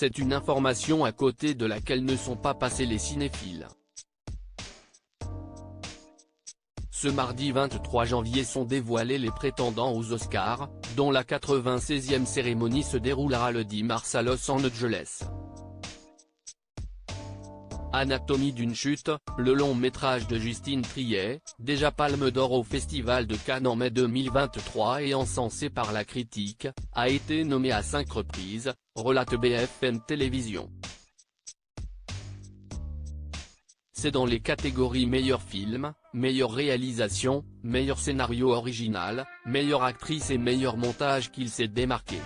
C'est une information à côté de laquelle ne sont pas passés les cinéphiles. Ce mardi 23 janvier sont dévoilés les prétendants aux Oscars, dont la 96e cérémonie se déroulera le 10 mars à Los Angeles. Anatomie d'une chute, le long métrage de Justine Triet, déjà Palme d'Or au Festival de Cannes en mai 2023 et encensé par la critique, a été nommé à 5 reprises, relate BFM Télévision. C'est dans les catégories meilleur film, meilleure réalisation, meilleur scénario original, meilleure actrice et meilleur montage qu'il s'est démarqué.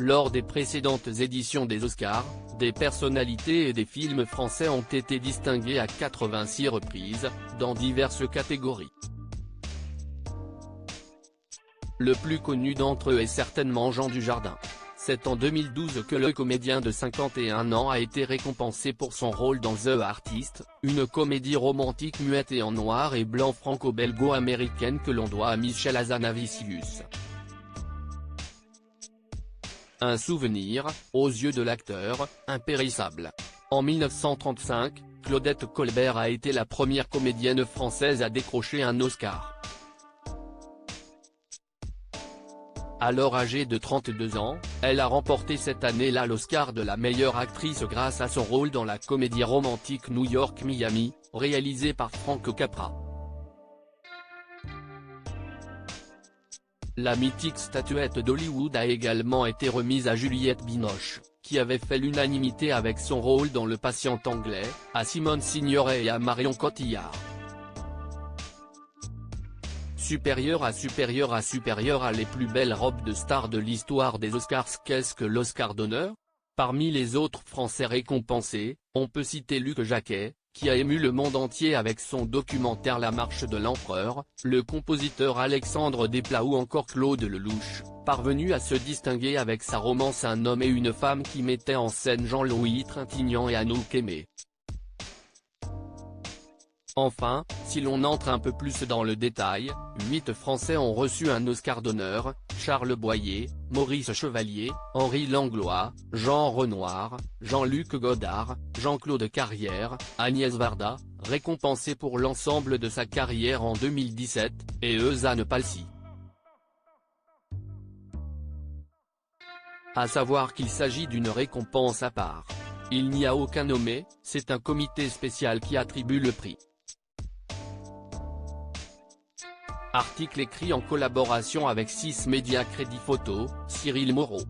Lors des précédentes éditions des Oscars, des personnalités et des films français ont été distingués à 86 reprises, dans diverses catégories. Le plus connu d'entre eux est certainement Jean Dujardin. C'est en 2012 que le comédien de 51 ans a été récompensé pour son rôle dans The Artist, une comédie romantique muette et en noir et blanc franco-belgo-américaine que l'on doit à Michel Hazanavicius. Un souvenir, aux yeux de l'acteur, impérissable. En 1935, Claudette Colbert a été la première comédienne française à décrocher un Oscar. Alors âgée de 32 ans, elle a remporté cette année-là l'Oscar de la meilleure actrice grâce à son rôle dans la comédie romantique New York-Miami, réalisée par Frank Capra. La mythique statuette d'Hollywood a également été remise à Juliette Binoche, qui avait fait l'unanimité avec son rôle dans Le Patient anglais, à Simone Signoret et à Marion Cotillard. Supérieure à les plus belles robes de stars de l'histoire des Oscars. Qu'est-ce que l'Oscar d'honneur? Parmi les autres Français récompensés, on peut citer Luc Jacquet, qui a ému le monde entier avec son documentaire La Marche de l'Empereur, le compositeur Alexandre Desplat ou encore Claude Lelouch, parvenu à se distinguer avec sa romance Un homme et une femme qui mettait en scène Jean-Louis Trintignant et Anouk Aimée. Enfin, si l'on entre un peu plus dans le détail, 8 Français ont reçu un Oscar d'honneur, Charles Boyer, Maurice Chevalier, Henri Langlois, Jean Renoir, Jean-Luc Godard, Jean-Claude Carrière, Agnès Varda, récompensé pour l'ensemble de sa carrière en 2017, et Eusanne Palsy. À savoir qu'il s'agit d'une récompense à part. Il n'y a aucun nommé, c'est un comité spécial qui attribue le prix. Article écrit en collaboration avec 6 médias. Crédit photo, Cyril Moreau.